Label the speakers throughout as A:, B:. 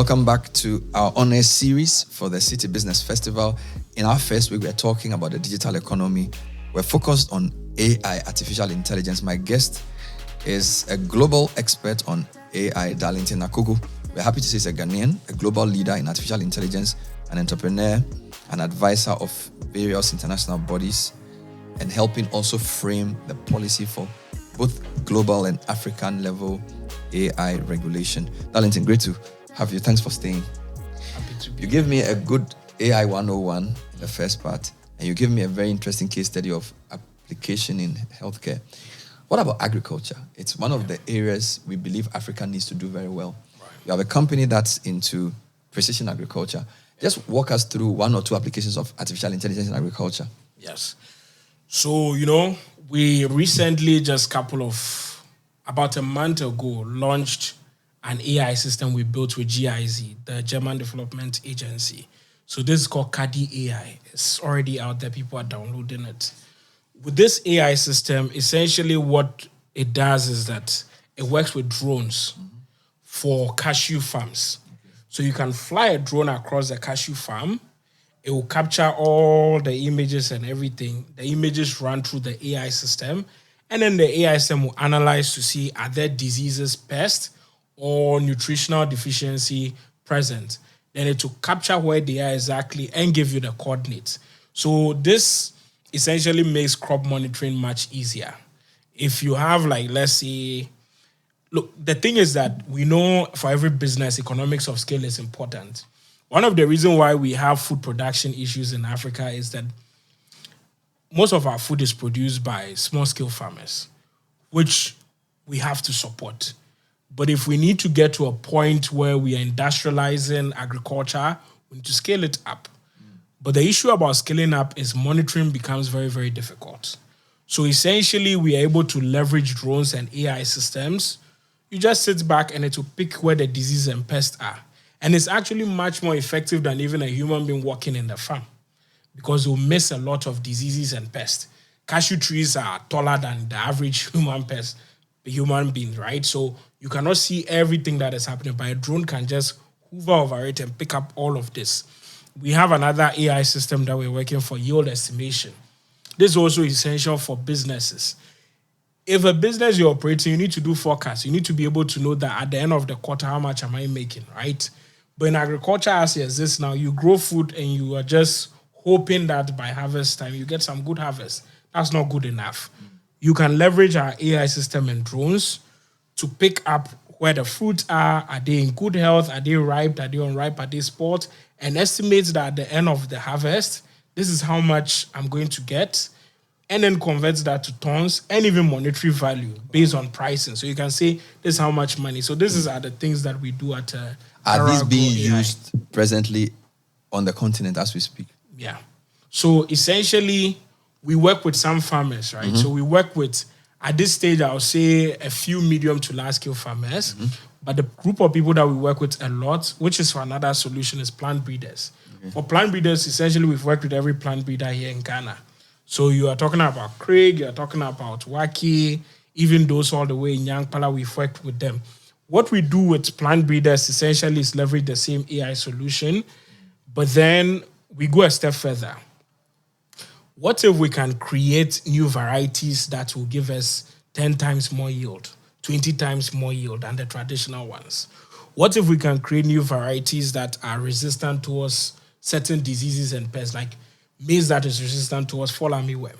A: Welcome back to our honors series for the City Business Festival. In our first week, we're talking about the digital economy. We're focused on AI, artificial intelligence. My guest is a global expert on AI, Darlington Akogo. We're happy to say he's a Ghanaian, a global leader in artificial intelligence, an entrepreneur, an advisor of various international bodies, and helping also frame the policy for both global and African level AI regulation. Darlington, great to have you. Thanks for staying.
B: Happy to be.
A: You gave me a good AI 101, the first part, and you gave me a very interesting case study of application in healthcare. What about agriculture? It's one of the areas we believe Africa needs to do very well. Right. You have a company that's into precision agriculture. Just walk us through one or two applications of artificial intelligence in agriculture.
B: Yes. So, we recently, about a month ago, launched an AI system we built with GIZ, the German Development Agency. So this is called Kadi AI. It's already out there. People are downloading it. With this AI system, essentially what it does is that it works with drones for cashew farms. Okay. So you can fly a drone across the cashew farm. It will capture all the images and everything. The images run through the AI system. And then the AI system will analyze to see are there diseases, pests, or nutritional deficiency present. Then it will capture where they are exactly and give you the coordinates. So this essentially makes crop monitoring much easier. If you have, let's say, look, the thing is that we know for every business, economics of scale is important. One of the reasons why we have food production issues in Africa is that most of our food is produced by small-scale farmers, which we have to support. But if we need to get to a point where we are industrializing agriculture, we need to scale it up. But the issue about scaling up is monitoring becomes very, very difficult. So essentially, we are able to leverage drones and AI systems. You just sit back and it will pick where the disease and pests are. And it's actually much more effective than even a human being working in the farm because you'll miss a lot of diseases and pests. Cashew trees are taller than the average human being, right? So you cannot see everything that is happening, but a drone can just hover over it and pick up all of this. We have another AI system that we're working for yield estimation. This is also essential for businesses. If a business you're operating, you need to do forecasts. You need to be able to know that at the end of the quarter, how much am I making, right? But in agriculture, as it exists now, you grow food and you are just hoping that by harvest time, you get some good harvest. That's not good enough. You can leverage our AI system and drones to pick up where the fruits are they in good health, are they ripe, are they unripe, are they spoiled, and estimate that at the end of the harvest, this is how much I'm going to get, and then converts that to tons and even monetary value based on pricing. So you can say this is how much money. So this are the things that we do at
A: Are these being used presently on the continent as we speak?
B: Yeah. So essentially, we work with some farmers, right? Mm-hmm. So we work with, at this stage, I'll say a few medium to large scale farmers. Mm-hmm. But the group of people that we work with a lot, which is for another solution, is plant breeders. Okay. For plant breeders, essentially, we've worked with every plant breeder here in Ghana. So you are talking about Craig, you're talking about Waki, even those all the way in Yankpala, we've worked with them. What we do with plant breeders essentially is leverage the same AI solution, but then we go a step further. What if we can create new varieties that will give us 10 times more yield, 20 times more yield than the traditional ones? What if we can create new varieties that are resistant towards certain diseases and pests, like maize that is resistant towards fall armyworm?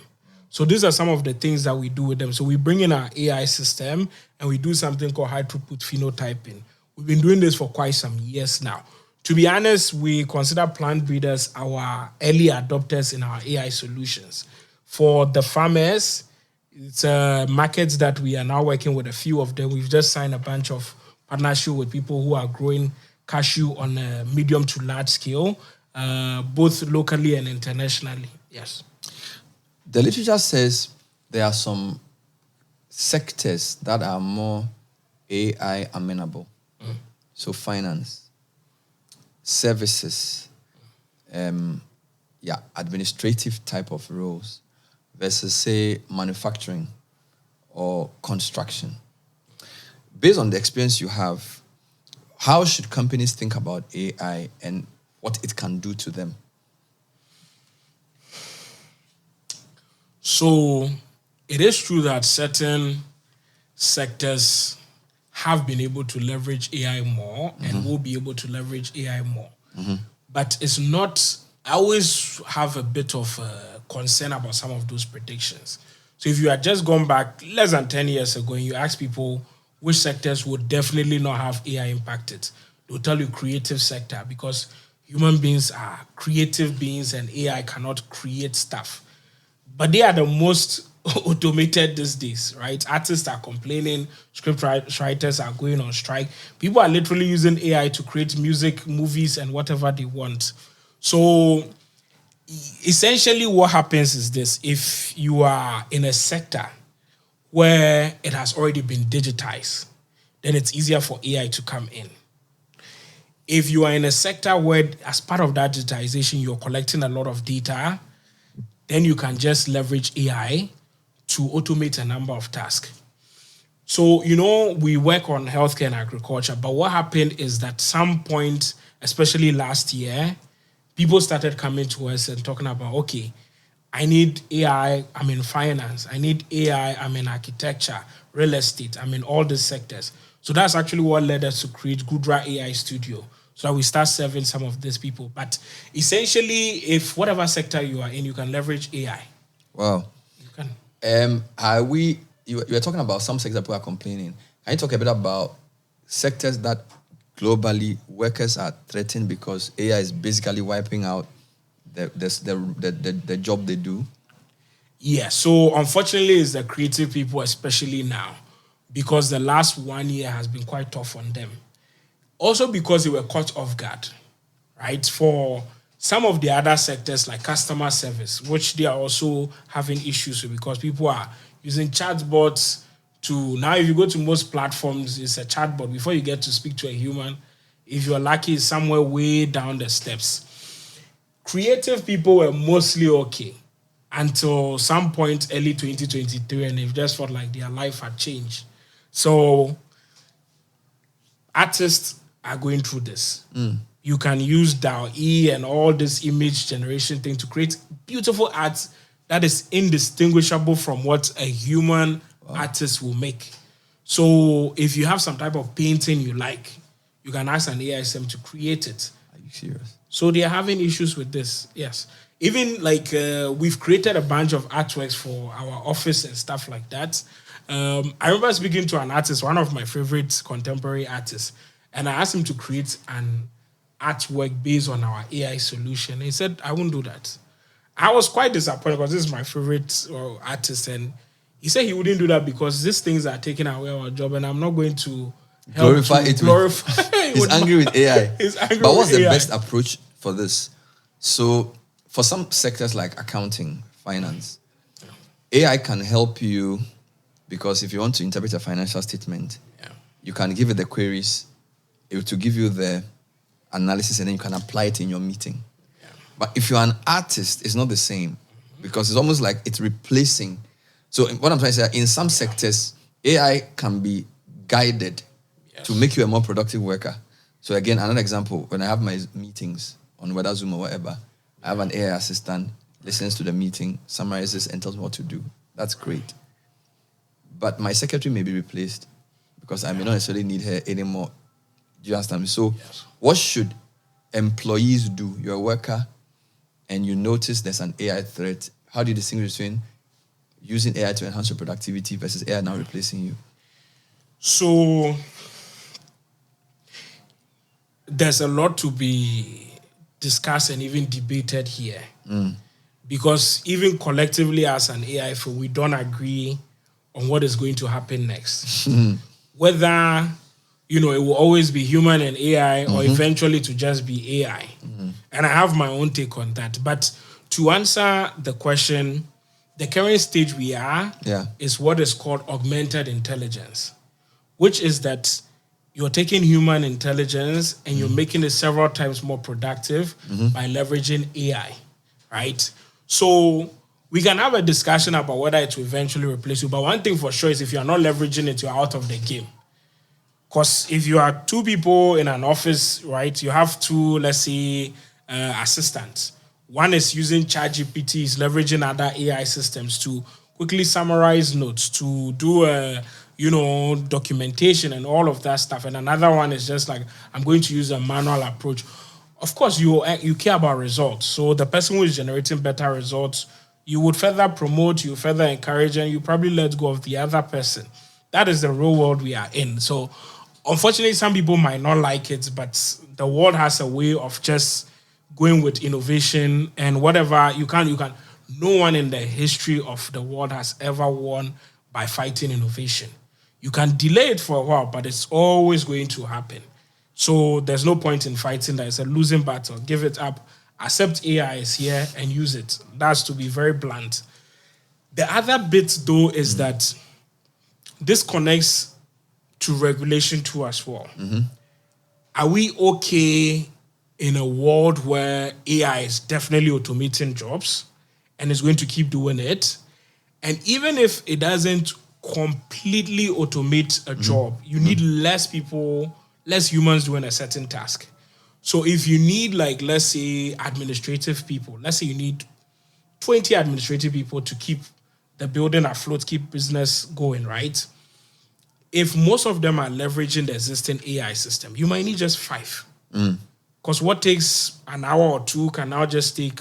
B: So these are some of the things that we do with them. So we bring in our AI system and we do something called high-throughput phenotyping. We've been doing this for quite some years now. To be honest, we consider plant breeders our early adopters in our AI solutions. For the farmers, it's markets that we are now working with a few of them. We've just signed a bunch of partnership with people who are growing cashew on a medium to large scale, both locally and internationally. Yes.
A: The literature says there are some sectors that are more AI amenable. So finance, services, administrative type of roles versus, say, manufacturing or construction. Based on the experience you have, How should companies think about AI and what it can do to them?
B: So it is true that certain sectors have been able to leverage AI more and will be able to leverage AI more. But it's not, I always have a bit of concern about some of those predictions. So if you had just gone back less than 10 years ago and you ask people which sectors would definitely not have AI impacted, they'll tell you creative sector, because human beings are creative beings and AI cannot create stuff. But they are the most automated these days, right? Artists are complaining, script writers are going on strike. People are literally using AI to create music, movies, and whatever they want. So essentially what happens is this: if you are in a sector where it has already been digitized, then it's easier for AI to come in. If you are in a sector where, as part of that digitization, you're collecting a lot of data, then you can just leverage AI to automate a number of tasks. So, we work on healthcare and agriculture, but what happened is that some point, especially last year, people started coming to us and talking about, okay, I need AI, I'm in finance. I need AI, I'm in architecture, real estate, I'm in all these sectors. So that's actually what led us to create Gudra AI Studio, so that we start serving some of these people. But essentially, if whatever sector you are in, you can leverage AI.
A: Wow.
B: You can.
A: You were talking about some sectors people are complaining. Can you talk a bit about sectors that globally workers are threatened because AI is basically wiping out the job they do?
B: Yeah, so unfortunately, it's the creative people, especially now, because the last 1 year has been quite tough on them. Also because they were caught off guard, right? For some of the other sectors like customer service, which they are also having issues with, because people are using chatbots to, now if you go to most platforms, it's a chatbot. Before you get to speak to a human, if you're lucky, it's somewhere way down the steps. Creative people were mostly okay until some point early 2023, and they've just felt like their life had changed. So artists are going through this. You can use DALL-E and all this image generation thing to create beautiful art that is indistinguishable from what a human artist will make. So if you have some type of painting you like, you can ask an AI system to create it.
A: Are you serious?
B: So they are having issues with this, yes. Even like we've created a bunch of artworks for our office and stuff like that. I remember speaking to an artist, one of my favorite contemporary artists, and I asked him to create an artwork based on our AI solution. He said, I won't do that. I was quite disappointed because this is my favorite artist, and he said he wouldn't do that because these things are taking away our job, and I'm not going to help
A: glorify it. He's angry with AI. But what's the best approach for this? So for some sectors like accounting, finance, AI can help you, because if you want to interpret a financial statement, you can give it the queries, it will give you the analysis, and then you can apply it in your meeting. But if you're an artist, it's not the same, because it's almost like it's replacing. So what I'm trying to say, in some sectors, AI can be guided to make you a more productive worker. So again, another example, when I have my meetings on whether Zoom or whatever, I have an AI assistant, listens to the meeting, summarizes, and tells me what to do. That's great. But my secretary may be replaced because I may not necessarily need her anymore. Do you understand me? So what should employees do? You're a worker and you notice there's an AI threat. How do you distinguish between using AI to enhance your productivity versus AI now replacing you?
B: So there's a lot to be discussed and even debated here. Because even collectively as an AI firm, we don't agree on what is going to happen next. Whether, it will always be human and AI or eventually to just be AI. And I have my own take on that. But to answer the question, the current stage we are is what is called augmented intelligence, which is that you're taking human intelligence and you're making it several times more productive by leveraging AI, right? So we can have a discussion about whether it will eventually replace you. But one thing for sure is if you're not leveraging it, you're out of the game. Because if you are two people in an office, right, you have two, let's say, assistants. One is using ChatGPT, is leveraging other AI systems to quickly summarize notes, to do documentation and all of that stuff. And another one is just like, I'm going to use a manual approach. Of course, you care about results. So the person who is generating better results, you would further promote, you further encourage, and you probably let go of the other person. That is the real world we are in. So unfortunately, some people might not like it, but the world has a way of just going with innovation and whatever. You can. No one in the history of the world has ever won by fighting innovation. You can delay it for a while, but it's always going to happen. So there's no point in fighting that. It's a losing battle. Give it up. Accept AI is here and use it. That's to be very blunt. The other bit, though, is that this connects to regulation too as well. Are we okay in a world where AI is definitely automating jobs and is going to keep doing it? And even if it doesn't completely automate a job, you need less people, less humans doing a certain task. So if you need, like, let's say, administrative people, let's say you need 20 administrative people to keep the building afloat, keep business going, right? If most of them are leveraging the existing AI system, you might need just 5. Because what takes an hour or two can now just take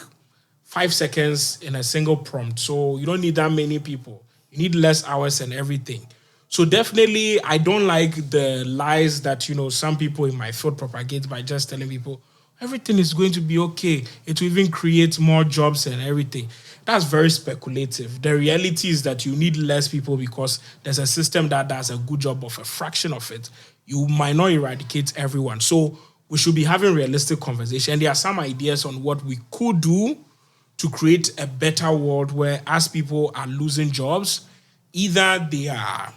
B: 5 seconds in a single prompt. So you don't need that many people. You need less hours and everything. So definitely, I don't like the lies that, some people in my field propagate by just telling people everything is going to be okay. It will even create more jobs and everything. That's very speculative. The reality is that you need less people because there's a system that does a good job of a fraction of it. You might not eradicate everyone. So we should be having realistic conversation. There are some ideas on what we could do to create a better world where, as people are losing jobs, either they are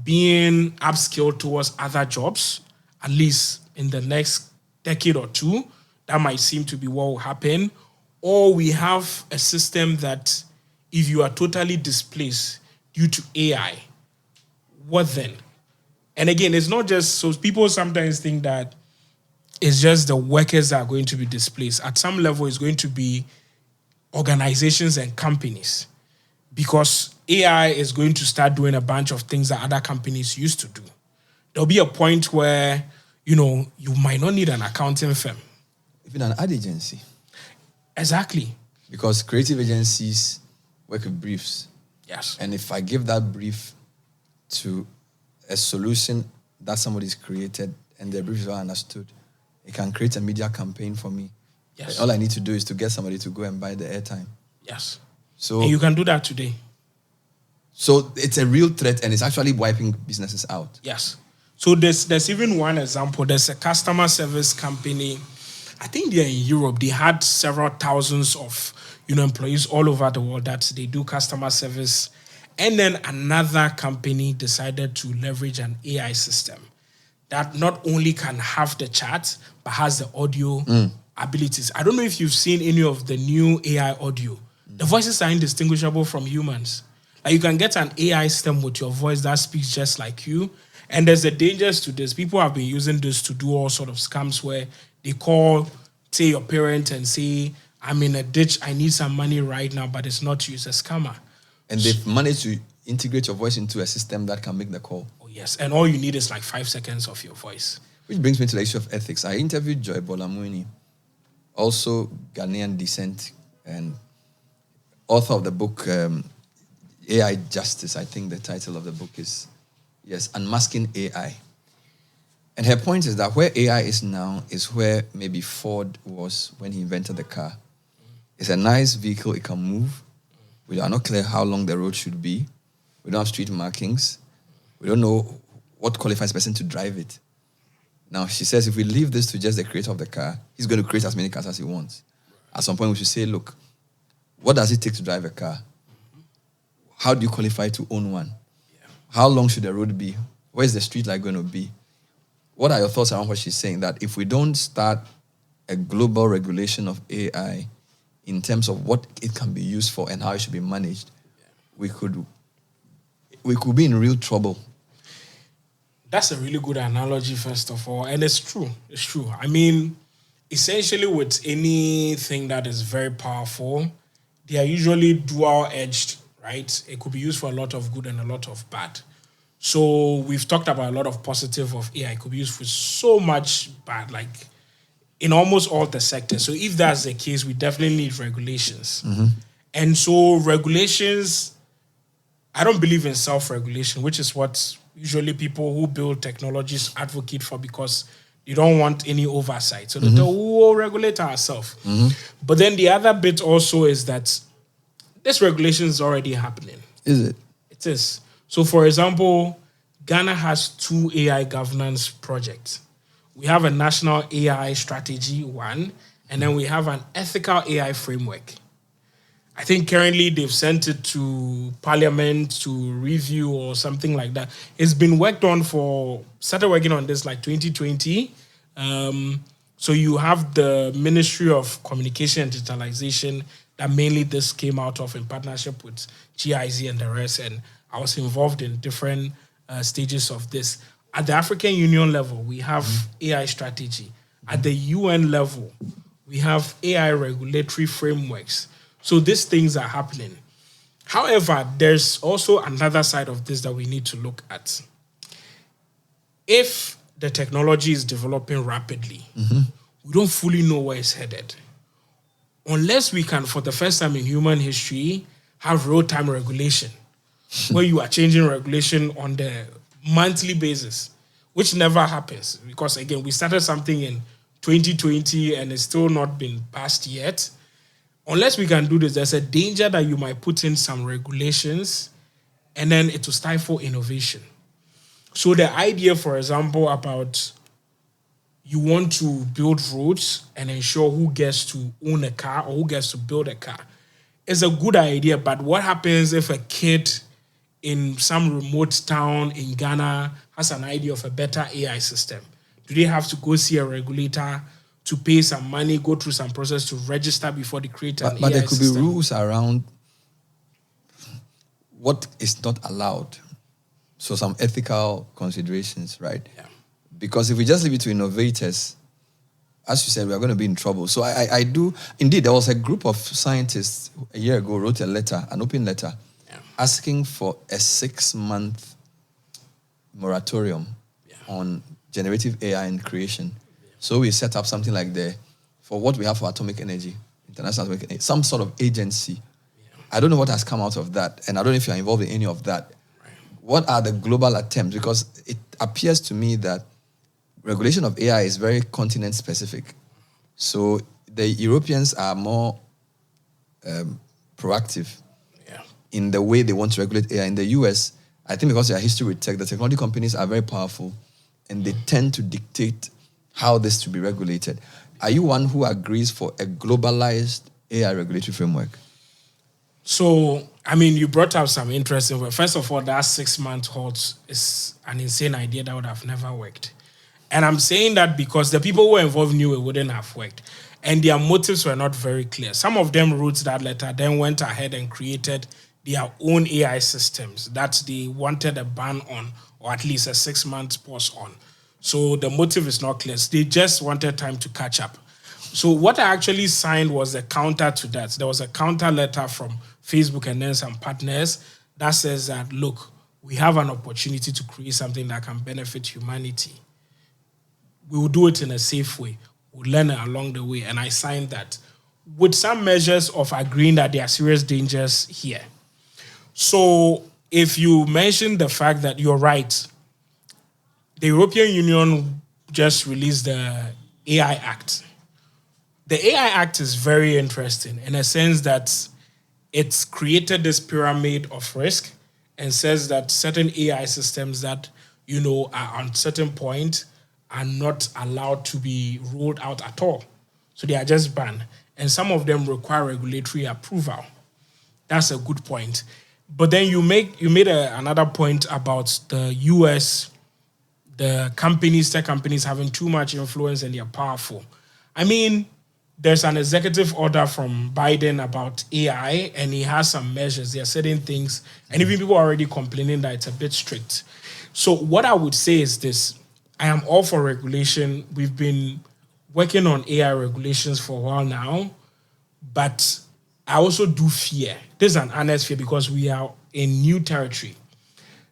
B: being upskilled towards other jobs, at least in the next decade or two. That might seem to be what will happen. Or we have a system that if you are totally displaced due to AI, what then? And again, it's not just, so people sometimes think that it's just the workers that are going to be displaced. At some level, it's going to be organizations and companies, because AI is going to start doing a bunch of things that other companies used to do. There'll be a point where, you might not need an accounting firm.
A: Even an ad agency.
B: Exactly.
A: Because creative agencies work with briefs.
B: Yes.
A: And if I give that brief to a solution that somebody's created and the brief is well understood, it can create a media campaign for me.
B: Yes.
A: All I need to do is to get somebody to go and buy the airtime.
B: Yes.
A: So
B: and you can do that today.
A: So it's a real threat, and it's actually wiping businesses out.
B: Yes. So there's even one example. There's a customer service company. I think they're in Europe. They had several thousands of employees all over the world that they do customer service. And then another company decided to leverage an AI system that not only can have the chat, but has the audio abilities. I don't know if you've seen any of the new AI audio. The voices are indistinguishable from humans. Like, you can get an AI system with your voice that speaks just like you. And there's a dangers to this. People have been using this to do all sort of scams where they call, say, your parent and say, I'm in a ditch, I need some money right now, but it's not you, it's a scammer.
A: And they've managed to integrate your voice into a system that can make the call.
B: Oh, yes. And all you need is like 5 seconds of your voice.
A: Which brings me to the issue of ethics. I interviewed Joy Bolamwini, also Ghanaian descent and author of the book AI Justice. I think the title of the book is, yes, Unmasking AI. And her point is that where AI is now is where maybe Ford was when he invented the car. It's a nice vehicle, it can move. We are not clear how long the road should be. We don't have street markings. We don't know what qualifies a person to drive it. Now, she says if we leave this to just the creator of the car, he's going to create as many cars as he wants. At some point, we should say, look, what does it take to drive a car? How do you qualify to own one? How long should the road be? Where's the street light going to be? What are your thoughts around what she's saying? That if we don't start a global regulation of AI in terms of what it can be used for and how it should be managed, we could be in real trouble.
B: That's a really good analogy, first of all. And it's true. It's true. I mean, essentially, with anything that is very powerful, they are usually dual edged, right? It could be used for a lot of good and a lot of bad. So we've talked about a lot of positive of AI. It could be used for so much bad, like in almost all the sectors. So if that's the case, we definitely need regulations. And so regulations, I don't believe in self-regulation, which is what usually people who build technologies advocate for, because you don't want any oversight. So they tell, we'll regulate ourselves. But then the other bit also is that this regulation is already happening.
A: Is it?
B: It is. So, for example, Ghana has 2 AI governance projects. We have a national AI strategy, one, and then we have an ethical AI framework. I think currently they've sent it to Parliament to review or something like that. It's been worked on started working on this like 2020. So you have the Ministry of Communication and Digitalization that mainly this came out of in partnership with GIZ and the rest. And I was involved in different stages of this. At the African Union level, we have AI strategy. At the UN level, we have AI regulatory frameworks. So these things are happening. However, there's also another side of this that we need to look at. If the technology is developing rapidly, we don't fully know where it's headed. Unless we can, for the first time in human history, have real-time regulation, where you are changing regulation on the monthly basis, which never happens. Because again, we started something in 2020 and it's still not been passed yet. Unless we can do this, there's a danger that you might put in some regulations and then it will stifle innovation. So the idea, for example, about you want to build roads and ensure who gets to own a car or who gets to build a car is a good idea. But what happens if a kid in some remote town in Ghana has an idea of a better AI system? Do they have to go see a regulator to pay some money, go through some process to register before they create an AI system?
A: But there could be rules around what is not allowed. So some ethical considerations, right?
B: Yeah.
A: Because if we just leave it to innovators, as you said, we are going to be in trouble. So I do, indeed, there was a group of scientists a year ago wrote a letter, an open letter, asking for a 6-month moratorium on generative AI and creation. So we set up something like for what we have for atomic energy, international atomic energy, some sort of agency. I don't know what has come out of that, and I don't know if you're involved in any of that. What are the global attempts? Because it appears to me that regulation of AI is very continent specific. So the Europeans are more proactive in the way they want to regulate AI. In the US, I think because of their history with tech, the technology companies are very powerful and they tend to dictate how this should be regulated. Are you one who agrees for a globalized AI regulatory framework?
B: So, I mean, you brought up some interesting work. First of all, that 6-month halt is an insane idea that would have never worked. And I'm saying that because the people who were involved knew it wouldn't have worked. And their motives were not very clear. Some of them wrote that letter, then went ahead and created their own AI systems that they wanted a ban on, or at least a 6-month pause on. So the motive is not clear. They just wanted time to catch up. So what I actually signed was a counter to that. There was a counter letter from Facebook and then some partners that says that, look, we have an opportunity to create something that can benefit humanity. We will do it in a safe way. We'll learn it along the way. And I signed that with some measures of agreeing that there are serious dangers here. So if you mention the fact that you're right, the European Union just released the AI Act. The AI Act is very interesting in a sense that it's created this pyramid of risk and says that certain AI systems that, are on certain point are not allowed to be rolled out at all. So they are just banned. And some of them require regulatory approval. That's a good point. But then you made another point about the US, the tech companies having too much influence and they're powerful. I mean, there's an executive order from Biden about AI, and he has some measures. There are certain things, and even people are already complaining that it's a bit strict. So what I would say is this: I am all for regulation. We've been working on AI regulations for a while now, but I also do fear. This is an honest fear because we are in new territory.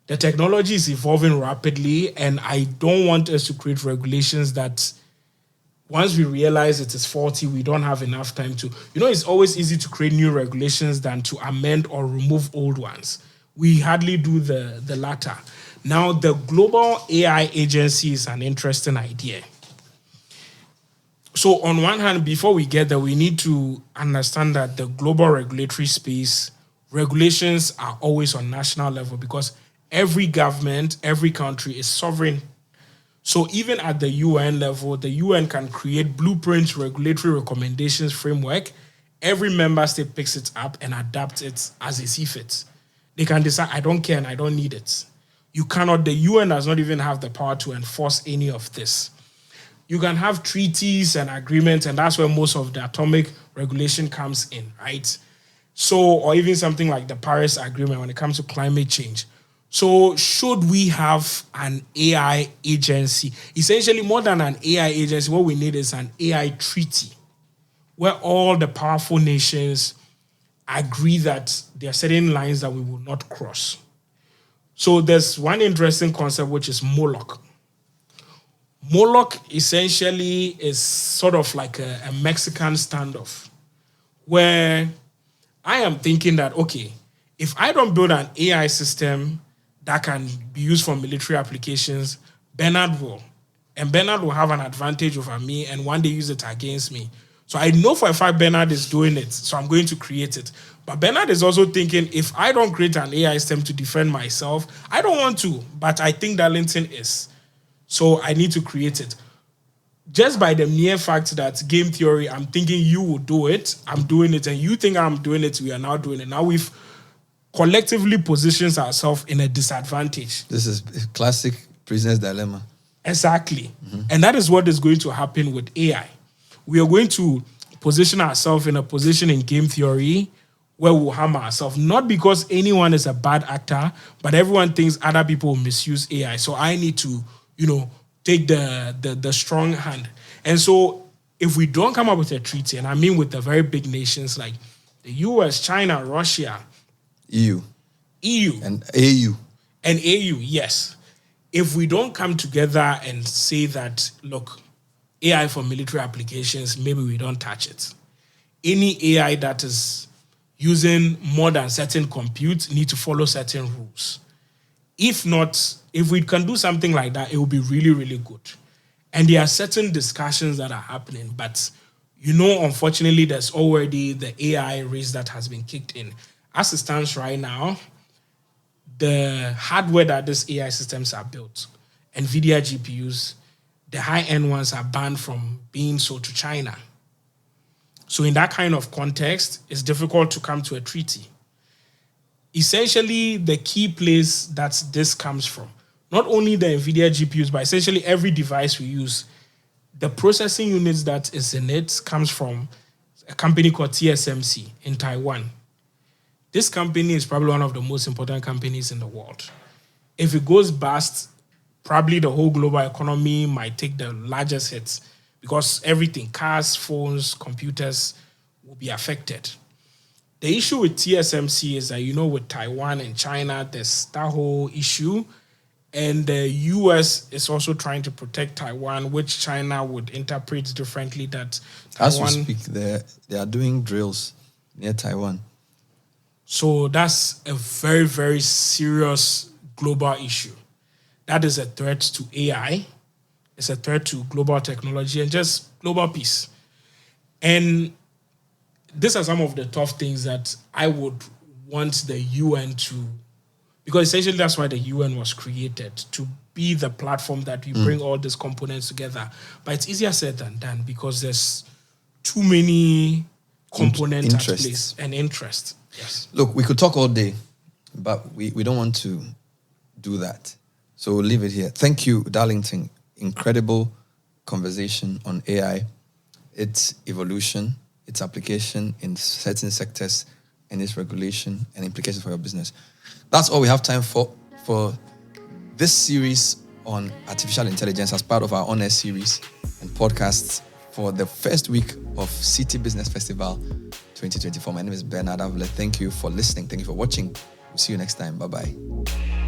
B: The technology is evolving rapidly, and I don't want us to create regulations that once we realize it is faulty, we don't have enough time to. It's always easy to create new regulations than to amend or remove old ones. We hardly do the latter. Now, the Global AI Agency is an interesting idea. So, on one hand, before we get there, we need to understand that the global regulatory space, regulations are always on national level because every government, every country is sovereign. So even at the UN level, the UN can create blueprints, regulatory recommendations, framework. Every member state picks it up and adapts it as they see fit. They can decide, I don't care and I don't need it. The UN does not even have the power to enforce any of this. You can have treaties and agreements, and that's where most of the atomic regulation comes in, right? So, or even something like the Paris Agreement when it comes to climate change. So should we have an AI agency? Essentially, more than an AI agency, what we need is an AI treaty where all the powerful nations agree that there are certain lines that we will not cross. So there's one interesting concept, which is Moloch. Moloch essentially is sort of like a Mexican standoff where I am thinking that, okay, if I don't build an AI system that can be used for military applications, Bernard will. And Bernard will have an advantage over me and one day use it against me. So I know for a fact Bernard is doing it, so I'm going to create it. But Bernard is also thinking, if I don't create an AI system to defend myself, I don't want to, but I think Darlington is. So I need to create it. Just by the mere fact that game theory, I'm thinking you will do it, I'm doing it, and you think I'm doing it, we are now doing it. Now we've collectively positions ourselves in a disadvantage.
A: This is a classic prisoner's dilemma.
B: Exactly. Mm-hmm. And that is what is going to happen with AI. We are going to position ourselves in a position in game theory where we'll harm ourselves, not because anyone is a bad actor, but everyone thinks other people will misuse AI. So I need to, take the strong hand. And so if we don't come up with a treaty, and I mean with the very big nations like the US, China, Russia,
A: EU. And AU.
B: And AU, yes. If we don't come together and say that, look, AI for military applications, maybe we don't touch it. Any AI that is using more than certain compute need to follow certain rules. If not, if we can do something like that, it will be really, really good. And there are certain discussions that are happening, but unfortunately, there's already the AI race that has been kicked in. As it stands right now, the hardware that these AI systems are built, NVIDIA GPUs, the high-end ones are banned from being sold to China. So in that kind of context, it's difficult to come to a treaty. Essentially, the key place that this comes from, not only the NVIDIA GPUs, but essentially every device we use, the processing units that is in it comes from a company called TSMC in Taiwan. This company is probably one of the most important companies in the world. If it goes bust, probably the whole global economy might take the largest hits because everything, cars, phones, computers, will be affected. The issue with TSMC is that, with Taiwan and China, there's that whole issue. And the US is also trying to protect Taiwan, which China would interpret differently that Taiwan...
A: As we speak, they are doing drills near Taiwan.
B: So that's a very, very serious global issue. That is a threat to AI. It's a threat to global technology and just global peace. And these are some of the tough things that I would want the UN to, because essentially that's why the UN was created, to be the platform that we bring all these components together. But it's easier said than done because there's too many components at place and interest. Yes.
A: Look, we could talk all day, but we don't want to do that. So we'll leave it here. Thank you, Darlington. Incredible conversation on AI, its evolution, its application in certain sectors, and its regulation and implications for your business. That's all we have time for this series on artificial intelligence as part of our Honor series and podcasts for the first week of City Business Festival 2024. My name is Bernard Avle. Thank you for listening. Thank you for watching. We'll see you next time. Bye-bye.